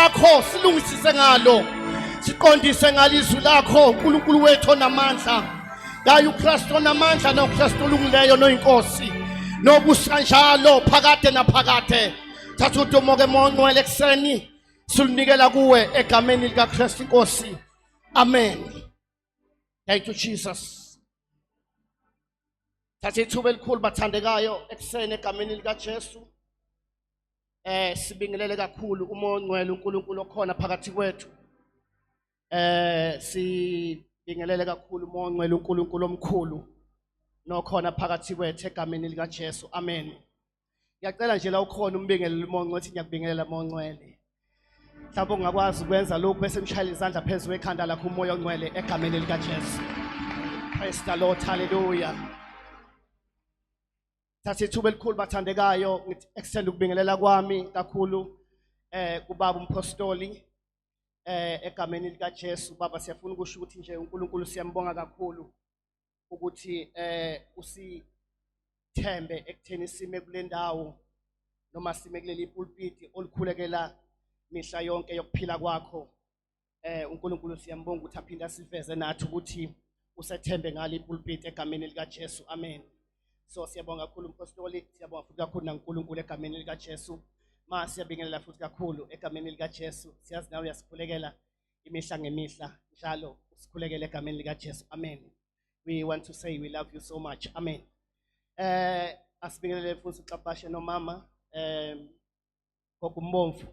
lakho silungisise ngalo, siqondise ngalizwi lakho uNkulunkulu wethu onamandla. Yaye uKristu onamandla noKristu olungileyo noyinkosi nobusa njalo phakade naphakade. Thatha udumo ke mongcwele ekseni silunikela kuwe egameni likaKristu inkosi. Amen. Thank you Jesus. Thatha ithuba elikhulu bathandekayo ekseni egameni likaJesu. Sibingelele kakhulu umoya ongcwele uNkulunkulu okhona phakathi kwethu. Sibingelele kakhulu umoya ongcwele uNkulunkulu omkhulu nokhona phakathi kwethu egameni likaJesu. Amen. Ngiyacela nje la ukhona umbingelele umoya ongcwele, uthi ngiyakubingelela umoya ongcwele. Mhlawumbe ungakwazi ukwenza lokhu bese ngishayela izandla phezulu ekhanda lakho umoya ongcwele egameni likaJesu. Praise the Lord. Hallelujah. Thatha ithuba elikhulu bathandekayo ngithi extend ukubingelela kwami kakhulu kubaba umpostoli egameni likaJesu. Baba siyafuna ukusho ukuthi nje uNkulunkulu siyambonga kakhulu ukuthi usithembe ekutheni sime kule ndawo noma sime kuleli pulpit olukhulekela mihla yonke yokuphila kwakho. uNkulunkulu siyambonga ukuthi aphinde asiveze nathi ukuthi usethembe ngale pulpit egameni likaJesu. Amen. So siyabonga kakhulu umpostoli, siyabonga futhi kakhulu naNkulunkulu egameni likaJesu. Siyabingelela futhi kakhulu egameni likaJesu. Siyazi nawe uyasikhulekela imihla ngemihla njalo usikhulekela egameni likaJesu. Amen. We want to say we love you so much. Amen. Asibingelele futhi uXabashe nomama kokumbomvu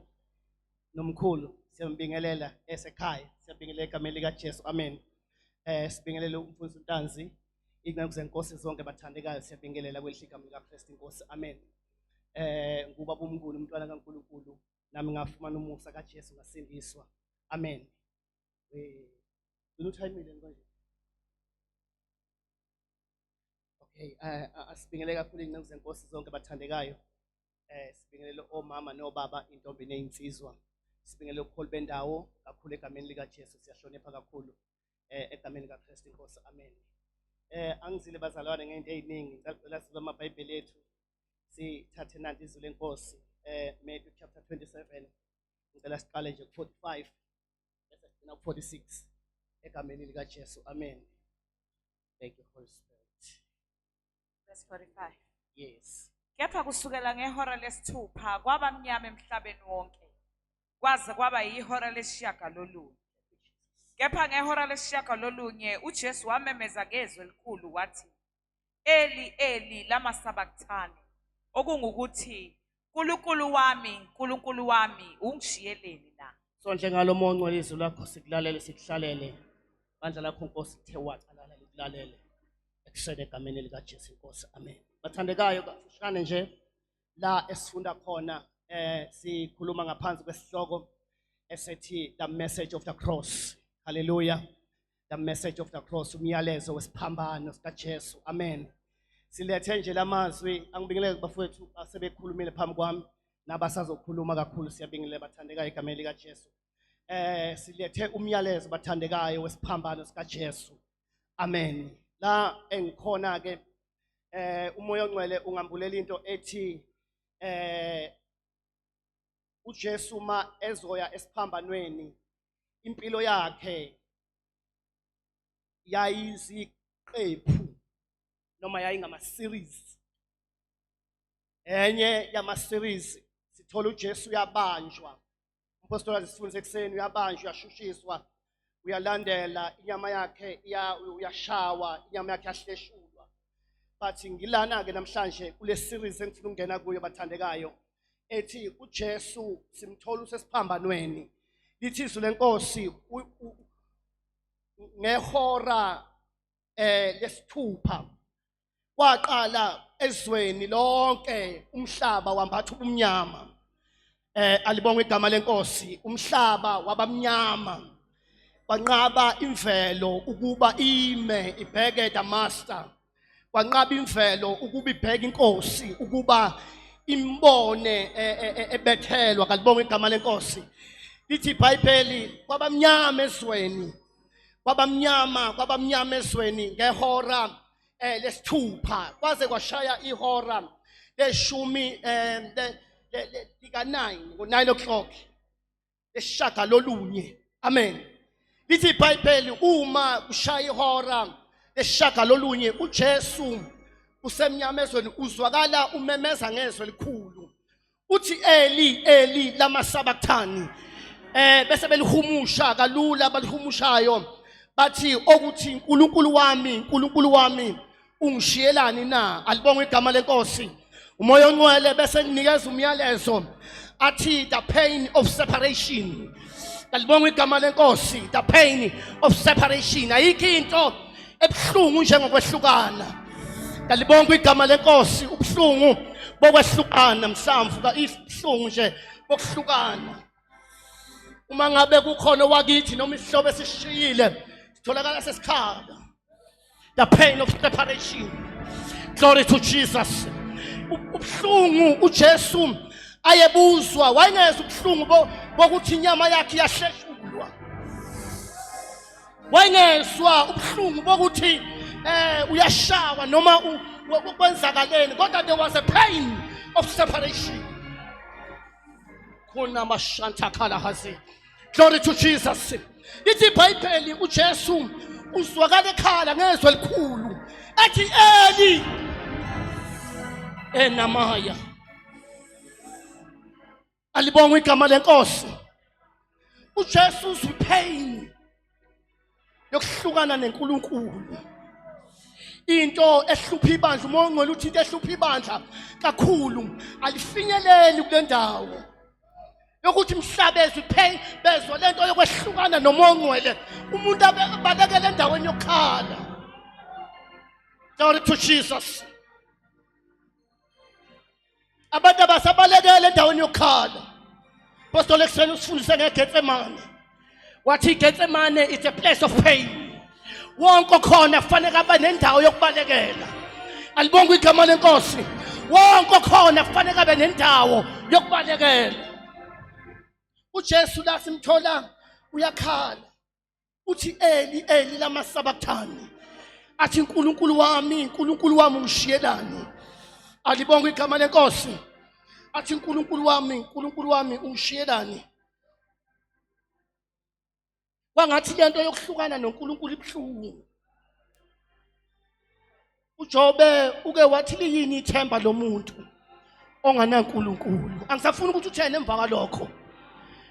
nomkhulu, siyambingelela esekhaya, siyabingelela egameni likaJesu. Amen. Sibingelele umfundisi uNtanzi, ingqondo zenkosi zonke bathandekayo, siyabingelela kwelihlika likaKristu inkosi. Amen. Ngubaba uMnguni umntwana kaNkulunkulu, nami ngafumana umusa kaJesu ngasindiswa. Amen. Unuthayimile manje. Okay, asibingelela kakhulu ingqondo zenkosi zonke bathandekayo. Sibingelele omama nobaba, intombi nezinsizwa. Sibingelele ukhulu bendawo kakhulu egameni likaJesu, siyahlonipha kakhulu egameni likaKristu inkosi. Amen. Angizile bazalwane ngento eziningi, ngicela sibe amabhayibheli ethu sithathe nanti izwi lenkosi. Matthew chapter 27, ngicela siqale nje ku-45 bese sigcina ku-46 egameni likaJesu. Amen. Thank you Holy Spirit. Verse 45. Yes. Kepha kusukela ngehora lesithupha kwaba mnyama emhlabeni wonke, kwaze kwaba yihora lesishiyagalolunye. Kepha ngehora lesishiyagalolunye uJesu wamemeza ngezwi elikhulu wathi, Eli, Eli, lama sabakthani, okungukuthi, Nkulunkulu wami, Nkulunkulu wami, ungishiyeleni na? Sondle ngalo moya ongcwele izwi lakho sikulalele sikuhlalele. Bandla lakho Nkosi lithe waqalala likulalele ekuseni egameni likaJesu inkosi. Amen. Bathandekayo kafushane nje la esifunda khona sikhuluma ngaphansi kwesihloko esethi the message of the cross. Hallelujah. The message of the cross, umyalezo wesiphambano sikaJesu. Amen. Silethe nje lamazwi angibingelele bafowethu asebekhulumile phambi kwami nabasazokhuluma kakhulu, siyabingelela bathandekayo egameni likaJesu. Silethe umyalezo bathandekayo wesiphambano sikaJesu. Amen. La engikhona ke umoya ongcwele ungambulela into ethi uJesu ma ezoya esiphambanweni impilo yakhe yayiziqephu noma yayingama series. Enye yama series sithola uJesu uyabanjwa, umpostoli asifundise ekseni, uyabanjwa, uyashushiswa, uyalandela, inyama yakhe uyashawa, inyama yakhe yahleshulwa. But ngilana ke namhlanje kule series engifuna ukungena kuyo bathandekayo ethi uJesu simthola usesiphambanweni. Lithi izwi lenkosi ngehora lesithupha kwaqala ezweni lonke umhlaba wambatha ubumnyama. Alibonge igama lenkosi, umhlaba wabamnyama. Kwanqaba imvelo ukuba ime ibheke the master. Kwanqaba imvelo ukuba ibheke inkosi ukuba imbone ebethelwa. Kalibonge igama lenkosi. Lithi iBhayibheli kwabamnyama ezweni, kwabamnyama ezweni ngehora lesithupha kwaze kwashaya ihora leshumi lika 9 ngo 9 o'clock. lesishagalolunye. Amen. Lithi iBhayibheli uma kushaya ihora lesishagalolunye uJesu usemnyamezweni uzwakala umemeza ngezwi elikhulu. Uthi Eli Eli lama sabachthani. Bese belihumusha kalula balihumushayo bathi okuthi uNkulunkulu wami ungishiyelani na. Alibonge igama lenkosi. Umoya ongcwele bese nginikeza umyalezo athi the pain of separation. Alibonge igama lenkosi, the pain of separation. Ayikho into ebuhlungu njengokwehlukana. Alibonge igama lenkosi, ubuhlungu bokwehlukana mhlamvu ka ibuhlungu nje bokuhlukana. Uma ngabe kukhona wakithi noma isihlobo esishiyile sitholakala sesikhala. The pain of separation. Glory to Jesus. Ubuhlungu uJesu ayebuzwa wayengeza ubuhlungu bokuthi inyama yakhe yahleshulwa. Wayengezwa ubuhlungu bokuthi uyashawa noma kwenzakaleni, kodwa there was a pain of separation. Khona mashanta khala hazi. Glory to Jesus. Lithi iBhayibheli uJesu uzwakala ekhala ngezwi elikhulu ethi Eli enamaya. Alibonge igama lenkosi. uJesu uzipain yokuhlukana neNkulunkulu. Into ehlupha ibandla, umoya ongcwele uthi into ehlupha ibandla kakhulu alifinyeleli kule ndawo yokuthi mhlabezwe pay bezwe lento yokwehlukana nomoya ongcwele. Umuntu abalekele endaweni yokukhala. Glory to Jesus. Abantu abasabalekele endaweni yokukhala. Apostle Alexander usifundise ngeGetsemane. Wathi iGetsemane is a place of pain. Wonke khona kufanele abe nendawo yokubalekela. Alibonge igama lenkosi. Wonke khona kufanele abe nendawo yokubalekela. uJesu la simthola uyakhala. Uthi Eli Eli lama sabachthani. Athi uNkulunkulu wami ungishiyelani. Alibonge igama lenkosi. Athi uNkulunkulu wami ungishiyelani. Wangathi lento yokuhlukana noNkulunkulu ibuhlungu. uJobe uke wathi liyini ithemba lomuntu onganaNkulunkulu. Angisafuni ukuthi uthene emva kwalokho.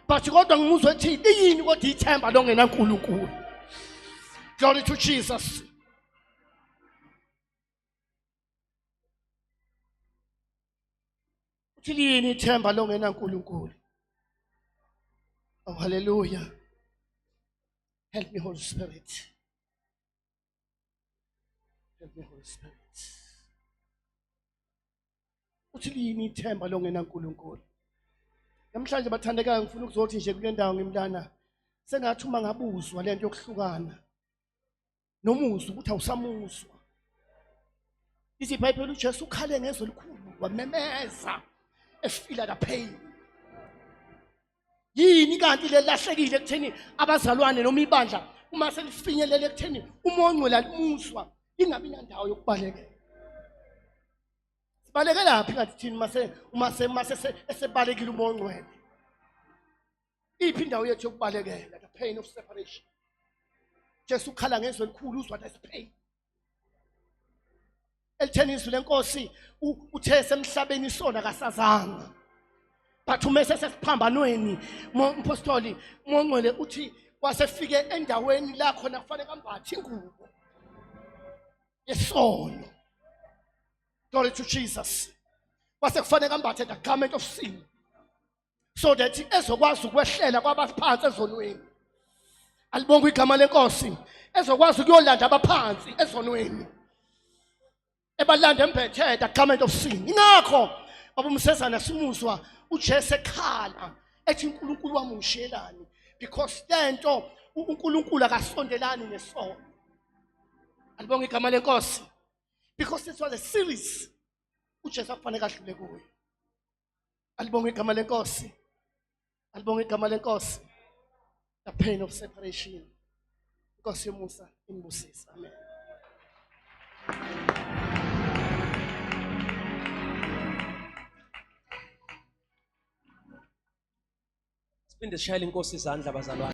But kodwa ngimuzwe ethi liyini kodwa ithemba longenaNkulunkulu. Glory to Jesus. Uthi liyini ithemba longenaNkulunkulu. Oh hallelujah. Help me, Holy Spirit. Help me, Holy Spirit. Uthi liyini ithemba longenaNkulunkulu. Namhlanje bathandekayo ngifuna ukuzothi nje kule ndawo ngimlana sengathi uma ngabuzwa lento yokuhlukana nomuzwa ukuthi awusamuzwa. Ithi iBhayibheli uJesu ukhale ngezwi elikhulu wamemeza efila the pain. Yini kanti lelahlekile ekutheni abazalwane noma ibandla uma selifinyelele ekutheni umoya ongcwele alimuzwa ingabi nandawo yokubalekela. Sibalekela laphi ngathi thini uma esebalekile umoya ongcwele? Iphi indawo yethu yokubalekela? The pain of separation. Jesu ukhala ngezwi elikhulu uzwa that pain. Elitheni izwi lenkosi uthe semhlabeni sona kasazanga. But umese sesiphambanweni mpostoli umoya ongcwele uthi wasefike endaweni la khona kufanele ambathe ingubo yesono. Glory to Jesus. Wase kufanele ambathe the garment of sin, so that ezokwazi ukwehlela kwabaphansi ezonweni. Alibonge igama lenkosi. Ezokwazi ukuyolanda abaphansi ezonweni. Ebalanda emphethe the garment of sin. Ingakho babumsezana simuzwa uJesu ekhala ethi uNkulunkulu wami ungishiyelani, because lento uNkulunkulu akasondelani nesono. Alibonge igama lenkosi. Because this was a series uJesu akufanele adlule kuyo. Alibonge igama lenkosi. Alibonge igama lenkosi. The pain of separation. Inkosi yomusa imbusisa. Amen. Siphinde sishayele inkosi izandla bazalwane.